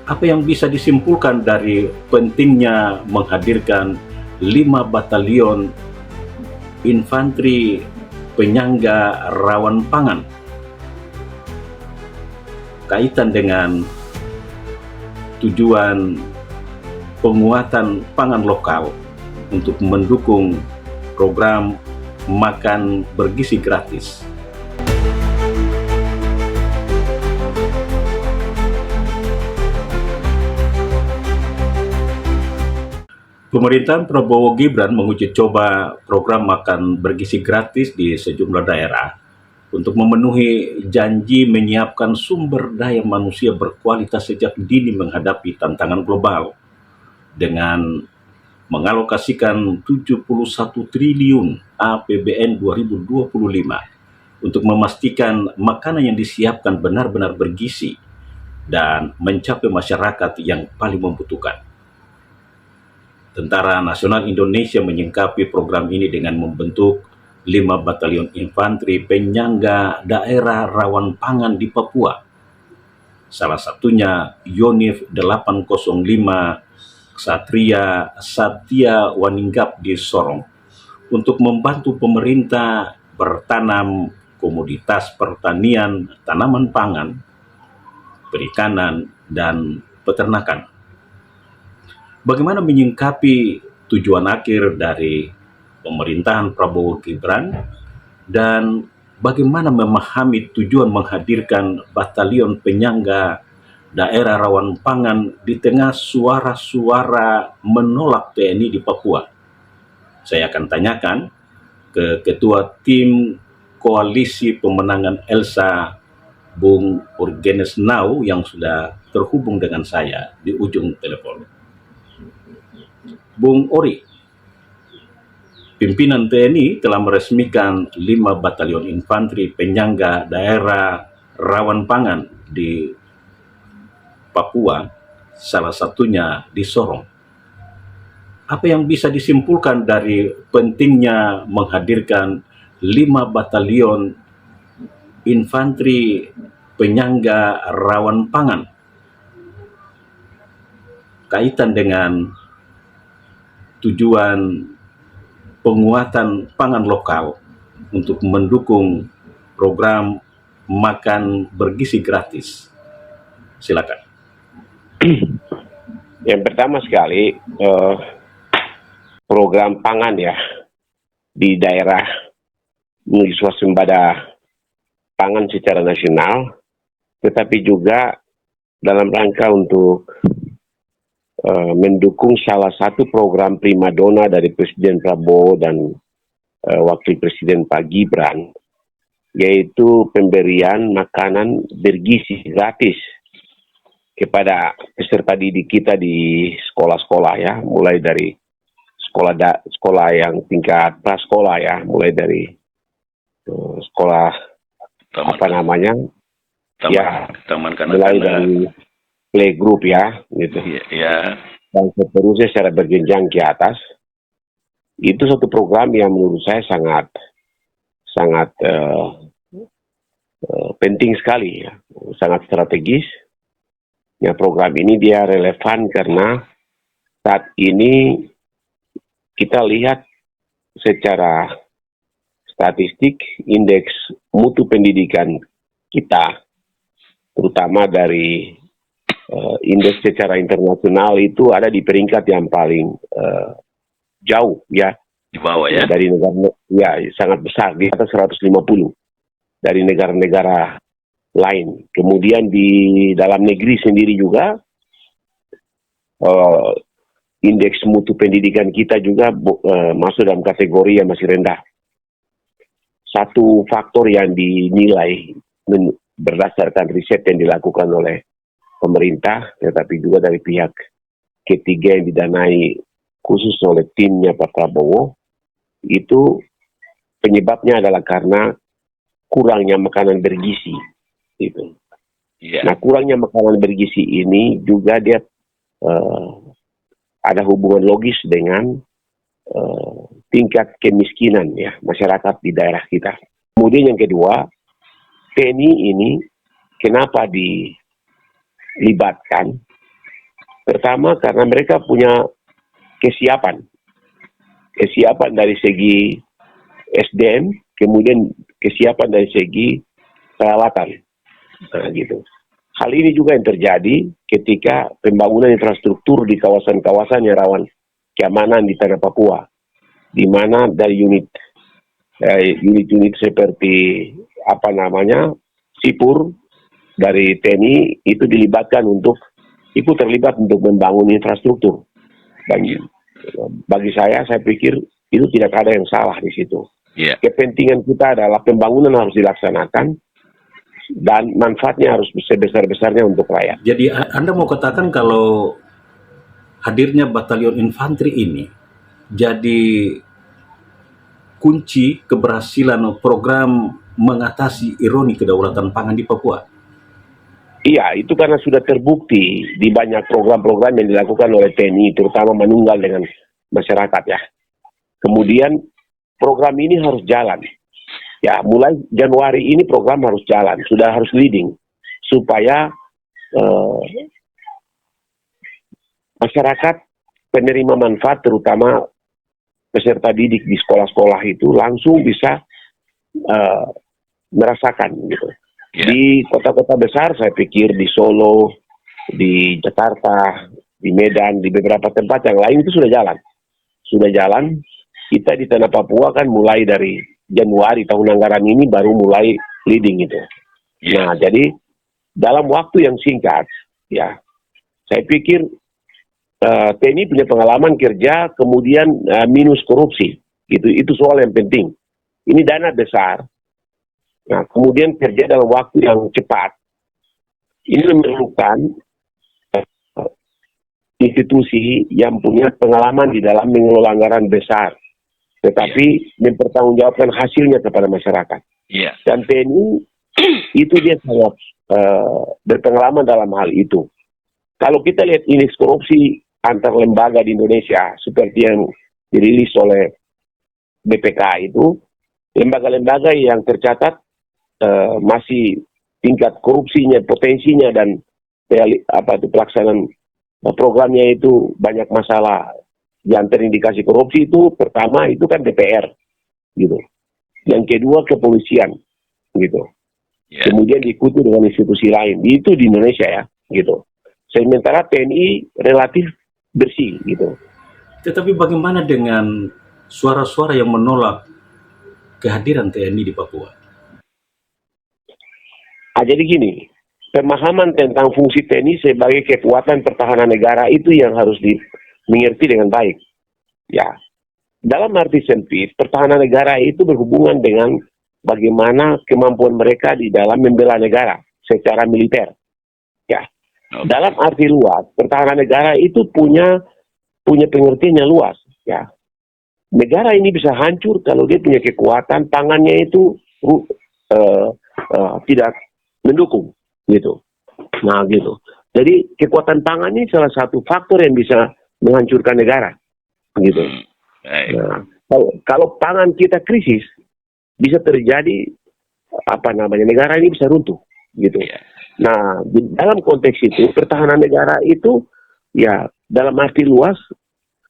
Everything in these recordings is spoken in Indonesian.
Apa yang bisa disimpulkan dari pentingnya menghadirkan 5 batalion infanteri penyangga rawan pangan kaitan dengan tujuan penguatan pangan lokal untuk mendukung program makan bergizi gratis? Pemerintahan Prabowo Gibran menguji coba program makan bergizi gratis di sejumlah daerah untuk memenuhi janji menyiapkan sumber daya manusia berkualitas sejak dini menghadapi tantangan global dengan mengalokasikan 71 triliun APBN 2025 untuk memastikan makanan yang disiapkan benar-benar bergizi dan mencapai masyarakat yang paling membutuhkan. Tentara Nasional Indonesia menyingkapi program ini dengan membentuk 5 batalion infanteri penyangga daerah rawan pangan di Papua. Salah satunya Yonif 805 Ksatria Satya Waninggap di Sorong untuk membantu pemerintah bertanam komoditas pertanian, tanaman pangan, perikanan, dan peternakan. Bagaimana menyingkapi tujuan akhir dari pemerintahan Prabowo Gibran dan bagaimana memahami tujuan menghadirkan batalion penyangga daerah rawan pangan di tengah suara-suara menolak TNI di Papua? Saya akan tanyakan ke Ketua Tim Koalisi Pemenangan Elsa, Bung Urgenes Nau, yang sudah terhubung dengan saya di ujung telepon. Bung Ori, pimpinan TNI telah meresmikan 5 batalion infanteri penyangga daerah rawan pangan di Papua, salah satunya di Sorong. Apa yang bisa disimpulkan dari pentingnya menghadirkan 5 batalion infanteri penyangga rawan pangan kaitan dengan tujuan penguatan pangan lokal untuk mendukung program makan bergizi gratis? Silakan. Yang pertama sekali, program pangan ya di daerah menuju swasembada pangan secara nasional, tetapi juga dalam rangka untuk mendukung salah satu program primadona dari Presiden Prabowo dan Wakil Presiden Pak Gibran, yaitu pemberian makanan bergizi gratis kepada peserta didik kita di sekolah-sekolah ya, mulai dari sekolah yang tingkat prasekolah ya, mulai dari sekolah taman mulai dari playgroup ya, gitu. Ya. Dan seterusnya secara berjenjang ke atas. Itu satu program yang menurut saya sangat penting sekali ya, sangat strategis. Ya, program ini dia relevan karena saat ini kita lihat secara statistik indeks mutu pendidikan kita, terutama dari indeks secara internasional itu ada di peringkat yang paling jauh ya, di bawah ya, dari negara ya sangat besar, di atas 150 dari negara-negara lain. Kemudian di dalam negeri sendiri juga indeks mutu pendidikan kita juga masuk dalam kategori yang masih rendah. Satu faktor yang dinilai berdasarkan riset yang dilakukan oleh pemerintah, tetapi juga dari pihak ketiga yang didanai khusus oleh timnya Pak Prabowo, itu penyebabnya adalah karena kurangnya makanan bergizi. Gitu. Yeah. Nah, kurangnya makanan bergizi ini juga dia ada hubungan logis dengan tingkat kemiskinan ya masyarakat di daerah kita. Kemudian yang kedua, TNI ini kenapa dilibatkan Pertama, karena mereka punya kesiapan dari segi SDM, kemudian kesiapan dari segi perawatan. Nah, gitu. Hal ini juga yang terjadi ketika pembangunan infrastruktur di kawasan-kawasan yang rawan keamanan di tanah Papua, di mana dari unit-unit seperti Sipur dari TNI itu ikut terlibat untuk membangun infrastruktur. Dan bagi saya pikir itu tidak ada yang salah di situ. Yeah. Kepentingan kita adalah pembangunan harus dilaksanakan dan manfaatnya harus sebesar-besarnya untuk rakyat. Jadi Anda mau katakan kalau hadirnya batalion infanteri ini jadi kunci keberhasilan program mengatasi ironi kedaulatan pangan di Papua? Iya, itu karena sudah terbukti di banyak program-program yang dilakukan oleh TNI, terutama menunggal dengan masyarakat ya. Kemudian program ini harus jalan. Ya, mulai Januari ini program harus jalan, sudah harus leading, supaya masyarakat penerima manfaat, terutama peserta didik di sekolah-sekolah itu langsung bisa merasakan gitu. Yeah. Di kota-kota besar, saya pikir di Solo, di Jakarta, di Medan, di beberapa tempat yang lain itu sudah jalan. Sudah jalan. Kita di tanah Papua kan mulai dari Januari tahun anggaran ini baru mulai leading itu. Yeah. Nah, jadi dalam waktu yang singkat, ya, saya pikir TNI punya pengalaman kerja, kemudian minus korupsi. Itu soal yang penting. Ini dana besar. Nah, kemudian kerja dalam waktu yang cepat. Ini memerlukan institusi yang punya pengalaman di dalam mengelola anggaran besar, tetapi mempertanggungjawabkan hasilnya kepada masyarakat. Yeah. Dan TNI itu dia sangat berpengalaman dalam hal itu. Kalau kita lihat indeks korupsi antar lembaga di Indonesia seperti yang dirilis oleh BPK itu, lembaga-lembaga yang tercatat masih tingkat korupsinya, potensinya dan pelaksanaan programnya itu banyak masalah. Yang terindikasi korupsi itu pertama itu kan DPR, gitu. Yang kedua kepolisian, gitu. Yeah. Kemudian diikuti dengan institusi lain. Itu di Indonesia ya, gitu. Sementara TNI relatif bersih, gitu. Tetapi bagaimana dengan suara-suara yang menolak kehadiran TNI di Papua? Jadi gini, pemahaman tentang fungsi TNI sebagai kekuatan pertahanan negara itu yang harus dimengerti dengan baik. Ya, dalam arti sempit, pertahanan negara itu berhubungan dengan bagaimana kemampuan mereka di dalam membela negara secara militer. Ya, dalam arti luas, pertahanan negara itu punya pengertiannya luas. Ya, negara ini bisa hancur kalau dia punya kekuatan tangannya itu tidak mendukung, gitu. Nah, gitu. Jadi kekuatan pangan ini salah satu faktor yang bisa menghancurkan negara, gitu. Nah, kalau pangan kita krisis, bisa terjadi negara ini bisa runtuh, gitu. Nah, dalam konteks itu pertahanan negara itu ya dalam arti luas,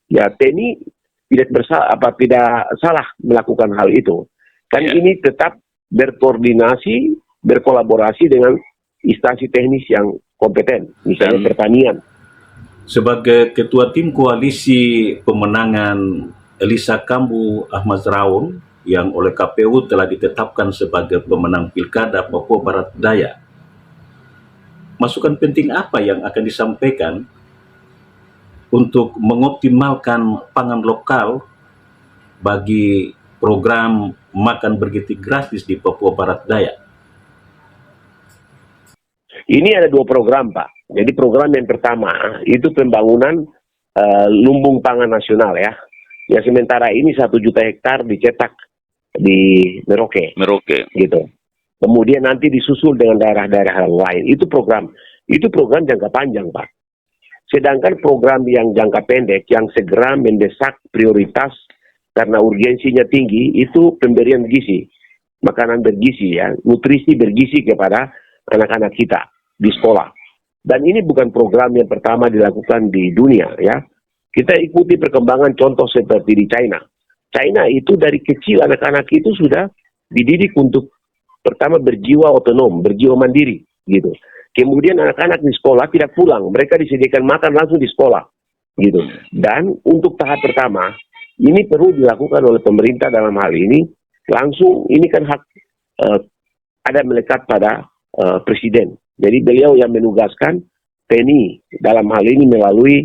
ya TNI tidak salah melakukan hal itu. Kan ini tetap berkoordinasi, berkolaborasi dengan instansi teknis yang kompeten, misalnya pertanian. Sebagai Ketua Tim Koalisi Pemenangan Elisa Kambu Ahmad Raun yang oleh KPU telah ditetapkan sebagai pemenang Pilkada Papua Barat Daya, masukan penting apa yang akan disampaikan untuk mengoptimalkan pangan lokal bagi program makan bergizi gratis di Papua Barat Daya? Ini ada 2 program, Pak. Jadi program yang pertama itu pembangunan lumbung pangan nasional ya. Ya sementara ini 1 juta hektar dicetak di Merauke. Gitu. Kemudian nanti disusul dengan daerah-daerah lain. Itu program jangka panjang, Pak. Sedangkan program yang jangka pendek, yang segera mendesak prioritas karena urgensinya tinggi, itu pemberian gizi. Makanan bergizi ya, nutrisi bergizi kepada anak-anak kita di sekolah. Dan ini bukan program yang pertama dilakukan di dunia, ya. Kita ikuti perkembangan contoh seperti di China. China itu dari kecil anak-anak itu sudah dididik untuk pertama berjiwa otonom, berjiwa mandiri, gitu. Kemudian anak-anak di sekolah tidak pulang, mereka disediakan makan langsung di sekolah, gitu. Dan untuk tahap pertama, ini perlu dilakukan oleh pemerintah dalam hal ini, langsung ini kan hak ada melekat pada presiden. Jadi beliau yang menugaskan TNI dalam hal ini melalui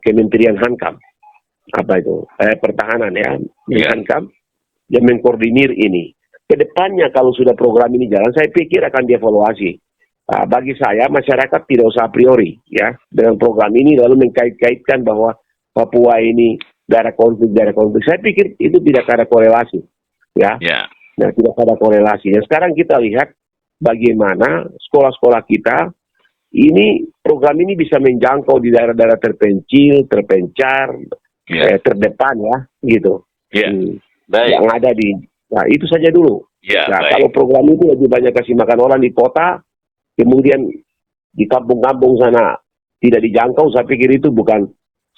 Kementerian Hankam, apa itu pertahanan ya, Hankam yang mengkoordinir ini. Kedepannya kalau sudah program ini jalan, saya pikir akan dievaluasi. Bagi saya masyarakat tidak usah a priori ya dengan program ini lalu mengkait-kaitkan bahwa Papua ini daerah konflik. Saya pikir itu tidak ada korelasi ya. Nah, tidak ada korelasi. Dan sekarang kita lihat bagaimana sekolah-sekolah kita ini program ini bisa menjangkau di daerah-daerah terpencil, terpencar, terdepan ya, gitu. Baik. Yang ada di, nah itu saja dulu. Nah, kalau program itu lebih banyak kasih makan orang di kota, kemudian di kampung-kampung sana tidak dijangkau, saya pikir itu bukan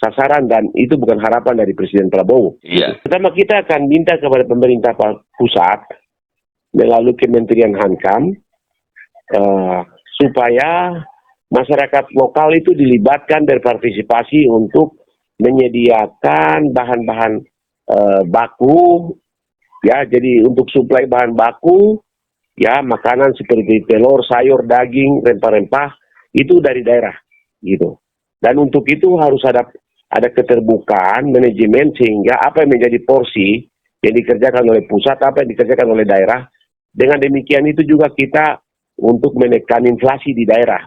sasaran dan itu bukan harapan dari Presiden Prabowo. Pertama kita akan minta kepada pemerintah pusat melalui Kementerian Hankam supaya masyarakat lokal itu dilibatkan berpartisipasi untuk menyediakan bahan-bahan baku, ya, jadi untuk suplai bahan baku, ya, makanan seperti telur, sayur, daging, rempah-rempah itu dari daerah, gitu. Dan untuk itu harus ada keterbukaan manajemen sehingga apa yang menjadi porsi yang dikerjakan oleh pusat, apa yang dikerjakan oleh daerah. Dengan demikian itu juga kita untuk menekan inflasi di daerah.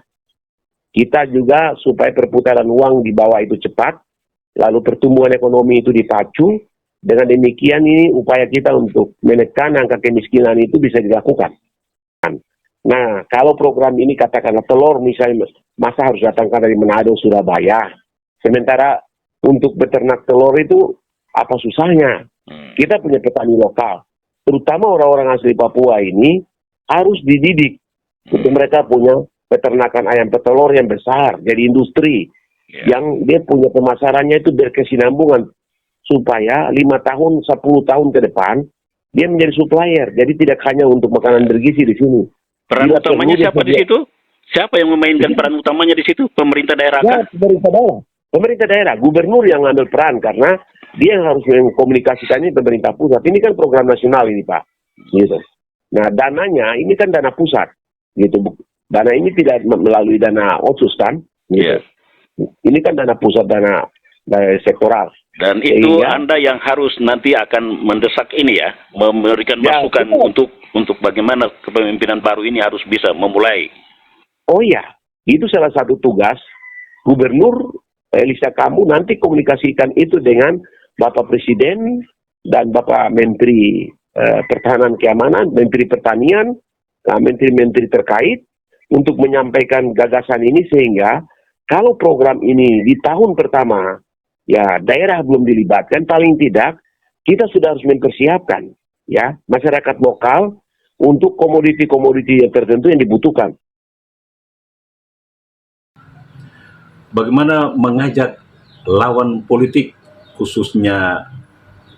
Kita juga supaya perputaran uang di bawah itu cepat, lalu pertumbuhan ekonomi itu dipacu. Dengan demikian ini upaya kita untuk menekan angka kemiskinan itu bisa dilakukan. Nah, kalau program ini katakanlah telur misalnya, masa harus datangkan dari Manado, Surabaya. Sementara untuk beternak telur itu apa susahnya? Kita punya petani lokal, terutama orang-orang asli Papua ini harus dididik untuk mereka punya peternakan ayam petelur yang besar, jadi industri yang dia punya pemasarannya itu berkesinambungan supaya 5 tahun, 10 tahun ke depan dia menjadi supplier. Jadi tidak hanya untuk makanan bergizi di sini. Peran utamanya siapa di situ? Siapa yang memainkan peran utamanya di situ? Pemerintah daerah kan? Pemerintah daerah, gubernur yang ngambil peran karena dia yang harus mengkomunikasikannya pemerintah pusat. Ini kan program nasional ini, Pak. Gitu. Nah, dananya ini kan dana pusat. Gitu. Dana ini tidak melalui dana otsus kan? Gitu. Ini kan dana pusat, dana sektoral. Dan itu Anda yang harus nanti akan mendesak ini ya, memberikan masukan untuk bagaimana kepemimpinan baru ini harus bisa memulai. Oh iya, itu salah satu tugas Gubernur Elisa Kambu nanti komunikasikan itu dengan Bapak Presiden dan Bapak Menteri Pertahanan Keamanan, Menteri Pertanian, menteri-menteri terkait untuk menyampaikan gagasan ini sehingga kalau program ini di tahun pertama ya daerah belum dilibatkan, paling tidak kita sudah harus mempersiapkan ya masyarakat lokal untuk komoditi-komoditi yang tertentu yang dibutuhkan. Bagaimana mengajak lawan politik khususnya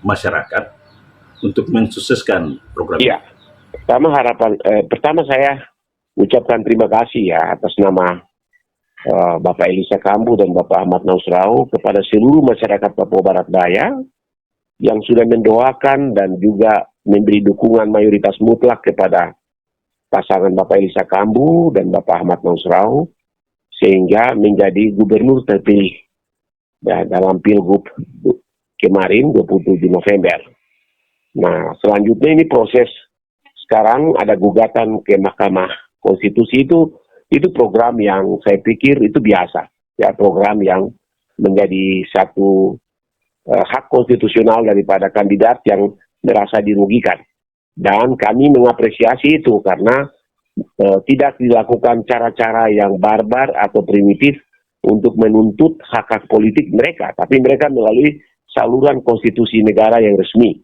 masyarakat untuk mensukseskan program ini? Iya, pertama saya ucapkan terima kasih ya atas nama Bapak Elisa Kambu dan Bapak Ahmad Nausrau kepada seluruh masyarakat Papua Barat Daya yang sudah mendoakan dan juga memberi dukungan mayoritas mutlak kepada pasangan Bapak Elisa Kambu dan Bapak Ahmad Nausrau sehingga menjadi gubernur terpilih dalam Pilgub kemarin 27 November. Nah, selanjutnya ini proses sekarang ada gugatan ke Mahkamah Konstitusi itu program yang saya pikir itu biasa ya, program yang menjadi satu hak konstitusional daripada kandidat yang merasa dirugikan dan kami mengapresiasi itu karena tidak dilakukan cara-cara yang barbar atau primitif untuk menuntut hak-hak politik mereka, tapi mereka melalui saluran konstitusi negara yang resmi.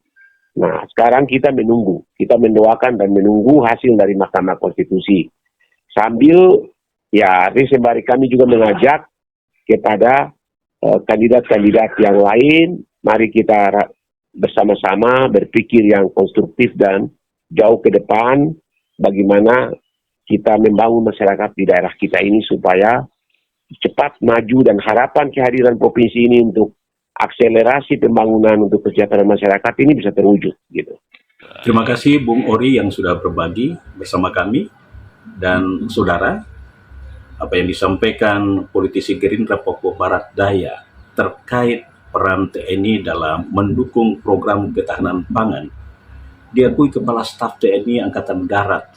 Nah, sekarang kita menunggu, kita mendoakan dan menunggu hasil dari Mahkamah Konstitusi. Sambil Ya, artinya sembari kami juga mengajak kepada kandidat-kandidat yang lain, mari kita bersama-sama berpikir yang konstruktif dan jauh ke depan, bagaimana kita membangun masyarakat di daerah kita ini supaya cepat maju, dan harapan kehadiran provinsi ini untuk akselerasi pembangunan untuk kesejahteraan masyarakat ini bisa terwujud gitu. Terima kasih Bung Ori yang sudah berbagi bersama kami dan saudara. Apa yang disampaikan politisi Gerindra Papua Barat Daya terkait peran TNI dalam mendukung program ketahanan pangan, diakui Kepala Staf TNI Angkatan Darat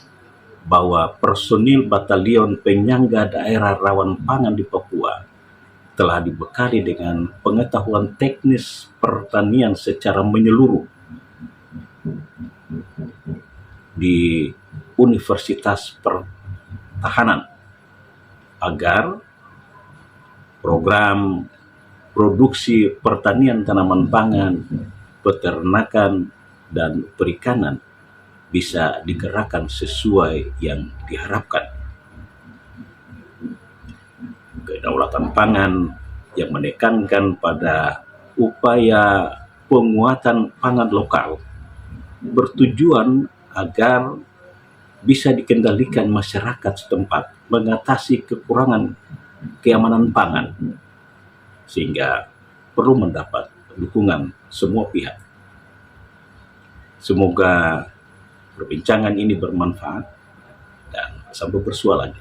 bahwa personil Batalion Penyangga Daerah Rawan Pangan di Papua telah dibekali dengan pengetahuan teknis pertanian secara menyeluruh di Universitas Pertahanan, agar program produksi pertanian tanaman pangan, peternakan, dan perikanan bisa digerakkan sesuai yang diharapkan. Kedaulatan pangan yang menekankan pada upaya penguatan pangan lokal bertujuan agar bisa dikendalikan masyarakat setempat, mengatasi kekurangan keamanan pangan, sehingga perlu mendapat dukungan semua pihak. Semoga perbincangan ini bermanfaat dan sampai bersua lagi.